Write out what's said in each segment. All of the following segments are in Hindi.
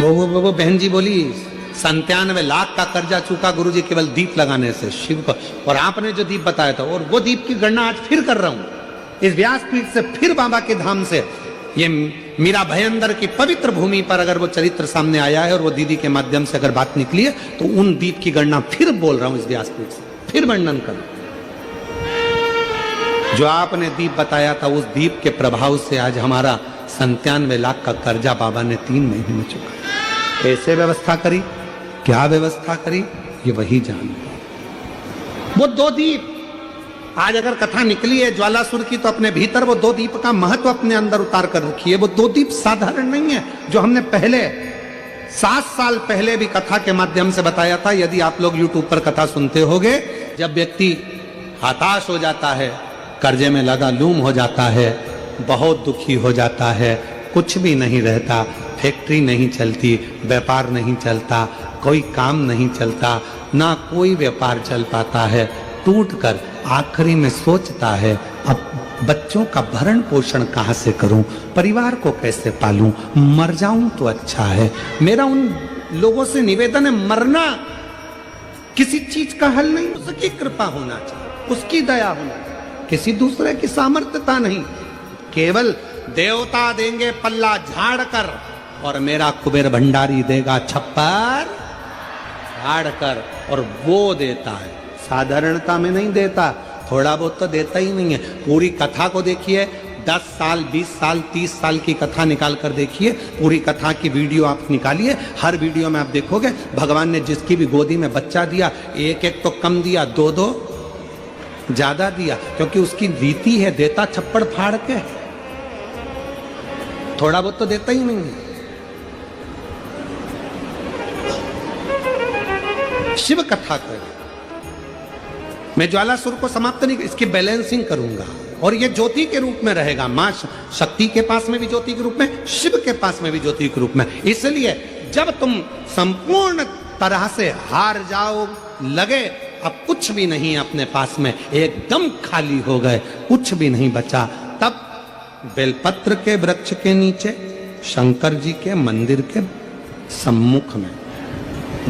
वो बहन जी बोली 97 लाख का कर्जा चूका गुरुजी केवल दीप लगाने से शिव को। और आपने जो दीप बताया था, और वो दीप की गणना आज फिर कर रहा हूं इस व्यासपीठ से, फिर बाबा के धाम से। ये मीरा भयंदर की पवित्र भूमि पर अगर वो चरित्र सामने आया है और वो दीदी के माध्यम से अगर बात निकली है, तो उन दीप की गणना फिर बोल रहा हूं इस व्यासपीठ से, फिर वर्णन कर। जो आपने दीप बताया था, उस दीप के प्रभाव से आज हमारा 97 लाख का कर्जा बाबा ने 3 महीने में चुका। कैसे व्यवस्था करी, क्या व्यवस्था करी, ये वही जानता। वो 2 दीप आज अगर कथा निकली है ज्वालासुर की, तो अपने भीतर वो 2 दीप का महत्व अपने अंदर उतार कर रखी है। वो 2 दीप साधारण नहीं है, जो हमने पहले 7 साल पहले भी कथा के माध्यम से बताया था। यदि आप लोग यूट्यूब पर कथा सुनते होंगे, जब व्यक्ति हताश हो जाता है, कर्जे में लगा लूम हो जाता है, बहुत दुखी हो जाता है, कुछ भी नहीं रहता, फैक्ट्री नहीं चलती, व्यापार नहीं चलता, कोई काम नहीं चलता, ना कोई व्यापार चल पाता है, टूटकर आखिरी में सोचता है अब बच्चों का भरण पोषण कहाँ से करूं, परिवार को कैसे पालूं, मर जाऊं तो अच्छा है। मेरा उन लोगों से निवेदन है, मरना किसी चीज का हल नहीं, उसकी कृपा होना चाहिए, उसकी दया होना चाहिए, किसी दूसरे की सामर्थ्यता नहीं। केवल देवता देंगे पल्ला झाड़ कर, और मेरा कुबेर भंडारी देगा छप्पर झाड़ कर, और वो देता है, साधारणता में नहीं देता, थोड़ा बहुत तो देता ही नहीं है। पूरी कथा को देखिए, 10 साल 20 साल 30 साल की कथा निकाल कर देखिए, पूरी कथा की वीडियो आप निकालिए, हर वीडियो में आप देखोगे भगवान ने जिसकी भी गोदी में बच्चा दिया, एक एक तो कम दिया, 2-2 ज्यादा दिया, क्योंकि उसकी रीति है, देता छप्पड़ फाड़ के, थोड़ा बहुत तो देता ही नहीं है। शिव कथा कर, मैं ज्वालासुर को समाप्त नहीं, इसकी बैलेंसिंग करूंगा, और ये ज्योति के रूप में रहेगा। मां शक्ति के पास में भी ज्योति के रूप में, शिव के पास में भी ज्योति के रूप में। इसलिए जब तुम संपूर्ण तरह से हार जाओ, लगे अब कुछ भी नहीं अपने पास में, एकदम खाली हो गए, कुछ भी नहीं बचा, तब बेलपत्र के वृक्ष के नीचे शंकर जी के मंदिर के सम्मुख में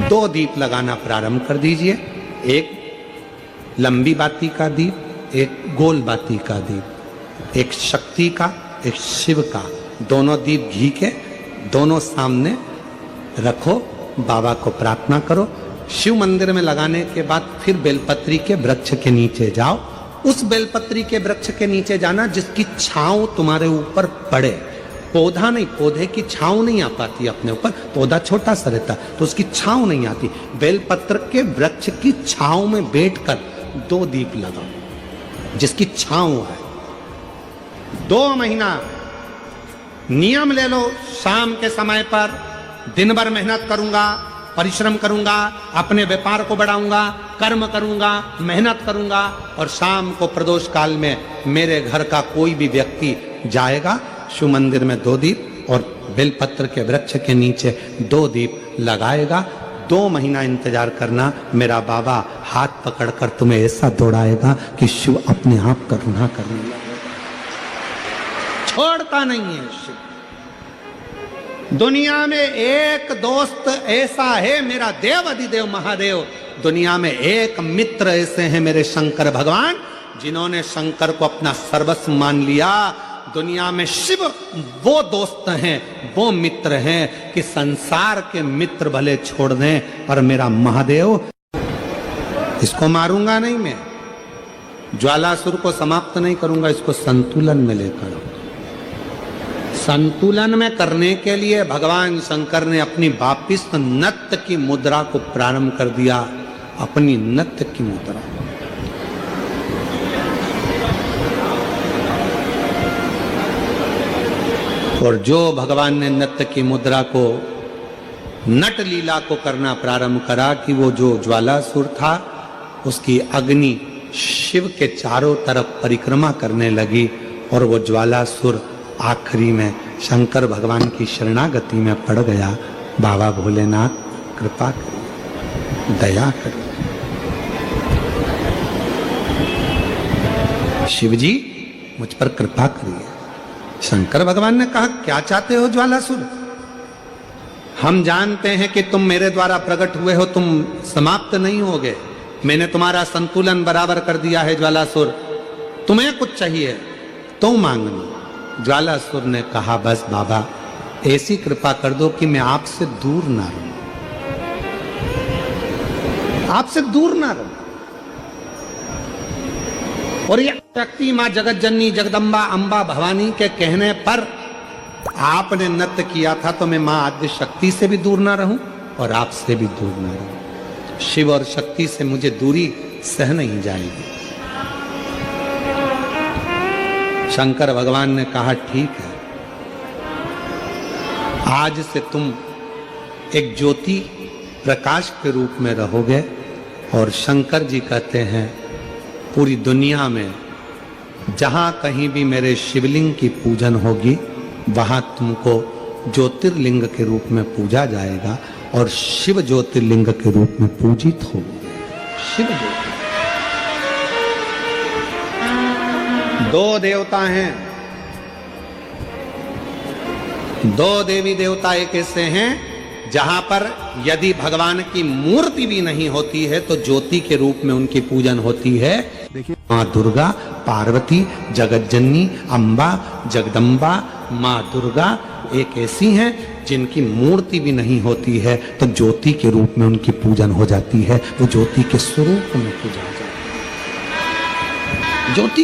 2 दीप लगाना प्रारंभ कर दीजिए। एक लंबी बाती का दीप, एक गोल बाती का दीप, एक शक्ति का, एक शिव का, दोनों दीप घी के, दोनों सामने रखो, बाबा को प्रार्थना करो। शिव मंदिर में लगाने के बाद फिर बेलपत्री के वृक्ष के नीचे जाओ। उस बेलपत्री के वृक्ष के नीचे जाना जिसकी छांव तुम्हारे ऊपर पड़े, पौधा नहीं, पौधे की छांव नहीं आ पाती अपने ऊपर, पौधा छोटा सा रहता तो उसकी छांव नहीं आती। बेलपत्र के वृक्ष की छांव में बैठकर 2 दीप लगाओ जिसकी छांव है। 2 महीना नियम ले लो, शाम के समय पर दिन भर मेहनत करूंगा, परिश्रम करूंगा, अपने व्यापार को बढ़ाऊंगा, कर्म करूंगा, मेहनत करूंगा, और शाम को प्रदोष काल में मेरे घर का कोई भी व्यक्ति जाएगा, शिव मंदिर में 2 दीप और बेलपत्र के वृक्ष के नीचे 2 दीप लगाएगा। 2 महीना इंतजार करना, मेरा बाबा हाथ पकड़कर तुम्हें ऐसा दौड़ाएगा कि शिव अपने आप करुणा करने लगेगा। छोड़ता नहीं है शिव। दुनिया में एक दोस्त ऐसा है मेरा देव अधिदेव महादेव, दुनिया में एक मित्र ऐसे हैं मेरे शंकर भगवान, जिन्होंने शंकर को अपना सर्वस्व मान लिया। दुनिया में शिव वो दोस्त हैं, वो मित्र हैं कि संसार के मित्र भले छोड़ दें, पर मेरा महादेव, इसको मारूंगा नहीं मैं, ज्वालासुर को समाप्त नहीं करूंगा, इसको संतुलन में लेकर। संतुलन में करने के लिए भगवान शंकर ने अपनी वापिस नत्य की मुद्रा को प्रारंभ कर दिया, अपनी नत्य की मुद्रा। और जो भगवान ने नत्य की मुद्रा को, नट लीला को करना प्रारंभ करा कि वो जो ज्वालासुर था उसकी अग्नि शिव के चारों तरफ परिक्रमा करने लगी, और वो ज्वालासुर आखिरी में शंकर भगवान की शरणागति में पड़ गया। बाबा भोलेनाथ कृपा करिए, दया करिए। शिव जी मुझ पर कृपा करिए। शंकर भगवान ने कहा क्या चाहते हो ज्वालासुर? हम जानते हैं कि तुम मेरे द्वारा प्रकट हुए हो, तुम समाप्त नहीं होगे। मैंने तुम्हारा संतुलन बराबर कर दिया है ज्वालासुर। तुम्हें कुछ चाहिए तो मांगना। ज्वालासुर ने कहा बस बाबा ऐसी कृपा कर दो कि मैं आपसे दूर ना रहूं, आपसे दूर ना रहूं। और ये शक्ति मां जगत जननी जगदम्बा अंबा भवानी के कहने पर आपने नृत्य किया था, तो मैं मां आद्य शक्ति से भी दूर ना रहूं और आपसे भी दूर ना रहूं। शिव और शक्ति से मुझे दूरी सह नहीं जाएगी। शंकर भगवान ने कहा ठीक है, आज से तुम एक ज्योति प्रकाश के रूप में रहोगे। और शंकर जी कहते हैं पूरी दुनिया में जहां कहीं भी मेरे शिवलिंग की पूजन होगी वहां तुमको ज्योतिर्लिंग के रूप में पूजा जाएगा और शिव ज्योतिर्लिंग के रूप में पूजित होगी। शिव ज्योति दो देवता हैं, दो देवी देवता एक ऐसे हैं जहां पर यदि भगवान की मूर्ति भी नहीं होती है तो ज्योति के रूप में उनकी पूजन होती है। देखिए मां दुर्गा, पार्वती, जगतजननी, अंबा, जगदम्बा, मां दुर्गा एक ऐसी हैं जिनकी मूर्ति भी नहीं होती है तो ज्योति के रूप में उनकी पूजन हो जाती है। वो ज्योति के स्वरूप में पूजा जाती है, ज्योति